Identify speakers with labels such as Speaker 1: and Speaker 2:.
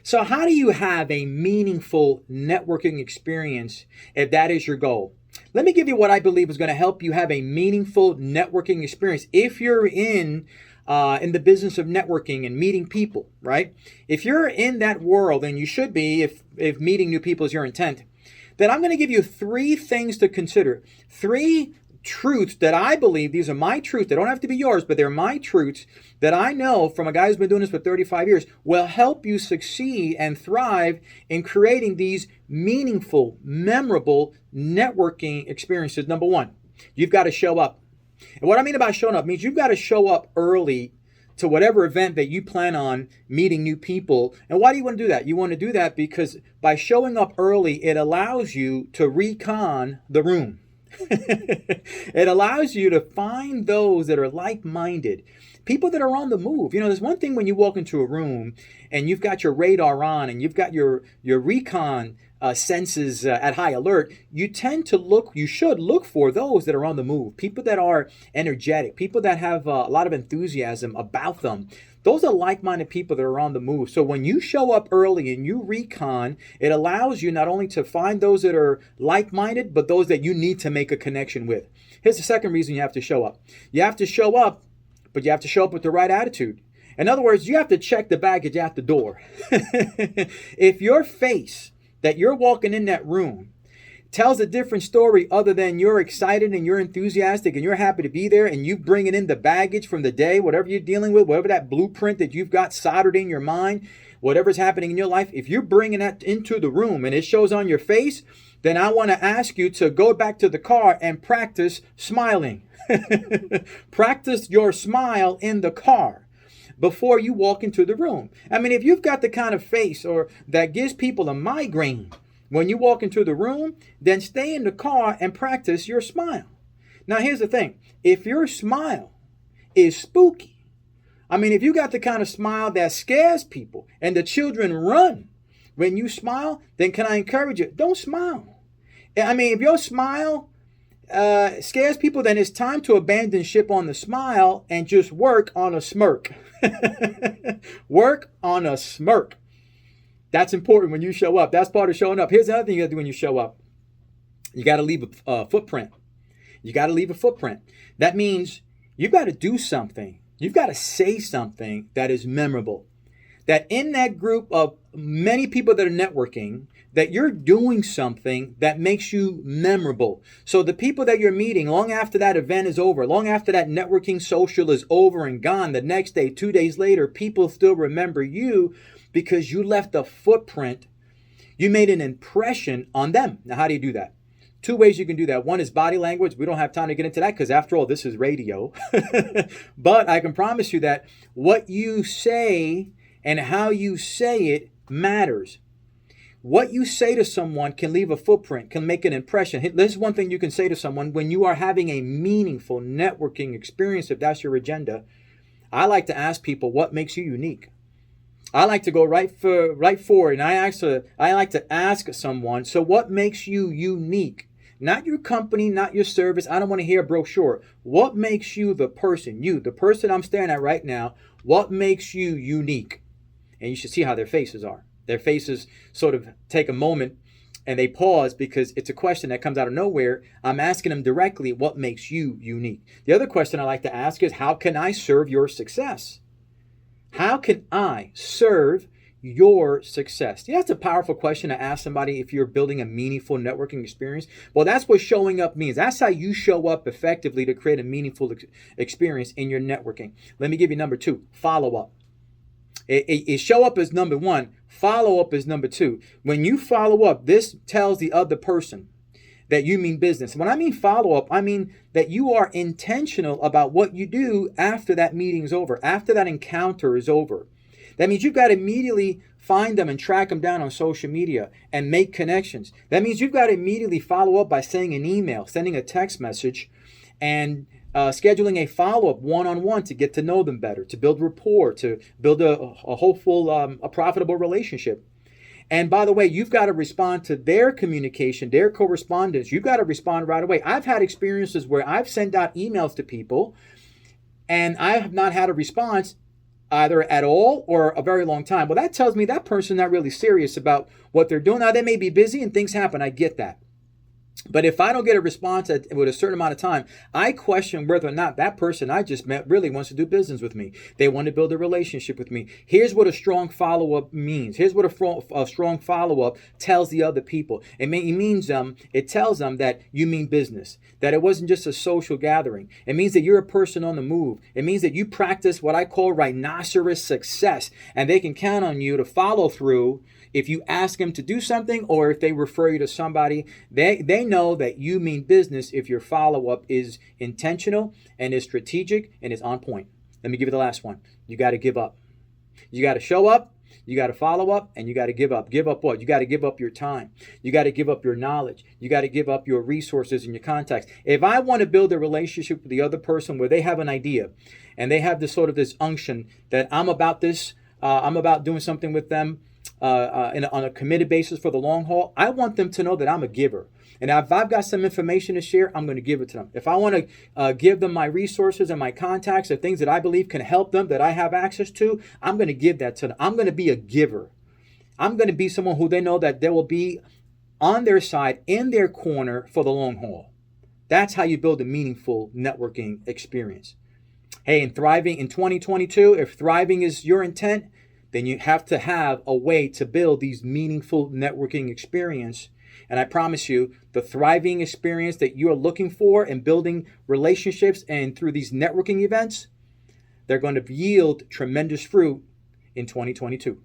Speaker 1: So how do you have a meaningful networking experience if that is your goal? Let me give you what I believe is going to help you have a meaningful networking experience if you're in the business of networking and meeting people, right? If you're in that world, and you should be if meeting new people is your intent, then I'm going to give you three things to consider. Three truths that I believe, these are my truths, they don't have to be yours, but they're my truths that I know from a guy who's been doing this for 35 years will help you succeed and thrive in creating these meaningful, memorable networking experiences. Number one, you've got to show up. And what I mean about showing up means you've got to show up early to whatever event that you plan on meeting new people. And why do you want to do that? You want to do that because by showing up early, it allows you to recon the room. It allows you to find those that are like-minded, people that are on the move. You know, there's one thing when you walk into a room and you've got your radar on and you've got your recon senses at high alert, you should look for those that are on the move, people that are energetic, people that have a lot of enthusiasm about them. Those are like-minded people that are on the move. So when you show up early and you recon, it allows you not only to find those that are like-minded, but those that you need to make a connection with. Here's the second reason you have to show up. You have to show up, but you have to show up with the right attitude. In other words, you have to check the baggage at the door. If your face that you're walking in that room tells a different story other than you're excited and you're enthusiastic and you're happy to be there and you bringing in the baggage from the day, whatever you're dealing with, whatever that blueprint that you've got soldered in your mind, whatever's happening in your life, if you're bringing that into the room and it shows on your face, then I want to ask you to go back to the car and practice smiling. Practice your smile in the car before you walk into the room. I mean, if you've got the kind of face or that gives people a migraine when you walk into the room, then stay in the car and practice your smile. Now, here's the thing. If your smile is spooky, I mean, if you got the kind of smile that scares people and the children run when you smile, then can I encourage you? Don't smile. I mean, if your smile scares people, then it's time to abandon ship on the smile and just work on a smirk. Work on a smirk. That's important when you show up. That's part of showing up. Here's the other thing you got to do when you show up. You got to leave a footprint. You got to leave a footprint. That means you've got to do something. You've got to say something that is memorable. That in that group of many people that are networking, that you're doing something that makes you memorable. So the people that you're meeting, long after that event is over, long after that networking social is over and gone, the next day, 2 days later, people still remember you because you left a footprint. You made an impression on them. Now, how do you do that? Two ways you can do that. One is body language. We don't have time to get into that because after all, this is radio. But I can promise you that what you say and how you say it matters. What you say to someone can leave a footprint, can make an impression. This is one thing you can say to someone when you are having a meaningful networking experience, if that's your agenda. I like to ask people, what makes you unique? I like to go right forward, and I like to ask someone, so what makes you unique? Not your company, not your service. I don't want to hear a brochure. What makes you the person, the person I'm staring at right now, what makes you unique? And you should see how their faces are. Their faces sort of take a moment and they pause because it's a question that comes out of nowhere. I'm asking them directly, what makes you unique? The other question I like to ask is, how can I serve your success? How can I serve your success? Yeah, that's a powerful question to ask somebody if you're building a meaningful networking experience. Well, that's what showing up means. That's how you show up effectively to create a meaningful experience in your networking. Let me give you number two, follow up. Show up is number one. Follow up is number two. When you follow up, this tells the other person that you mean business. When I mean follow up, I mean that you are intentional about what you do after that meeting is over, after that encounter is over. That means you've got to immediately find them and track them down on social media and make connections. That means you've got to immediately follow up by sending an email, sending a text message, and scheduling a follow-up one-on-one to get to know them better, to build rapport, to build a hopeful, a profitable relationship. And by the way, you've got to respond to their communication, their correspondence. You've got to respond right away. I've had experiences where I've sent out emails to people and I have not had a response either at all or a very long time. Well, that tells me that person's not really serious about what they're doing. Now, they may be busy and things happen. I get that. But if I don't get a response with a certain amount of time, I question whether or not that person I just met really wants to do business with me. They want to build a relationship with me. Here's what a strong follow-up means. Here's what a strong follow-up tells the other people. It tells them that you mean business, that it wasn't just a social gathering. It means that you're a person on the move. It means that you practice what I call rhinoceros success, and they can count on you to follow through. If you ask them to do something or if they refer you to somebody, they know that you mean business if your follow-up is intentional and is strategic and is on point. Let me give you the last one. You got to give up. You got to show up, you got to follow up, and you got to give up. Give up what? You got to give up your time. You got to give up your knowledge. You got to give up your resources and your contacts. If I want to build a relationship with the other person where they have an idea and they have this unction that I'm about this, I'm about doing something with them, on a committed basis for the long haul, I want them to know that I'm a giver. And if I've got some information to share, I'm going to give it to them. If I want to give them my resources and my contacts or things that I believe can help them, that I have access to, I'm going to give that to them. I'm going to be a giver. I'm going to be someone who they know that they will be on their side, in their corner for the long haul. That's how you build a meaningful networking experience. Hey, in thriving in 2022, if thriving is your intent, then you have to have a way to build these meaningful networking experience. And I promise you, the thriving experience that you are looking for in building relationships and through these networking events, they're going to yield tremendous fruit in 2022.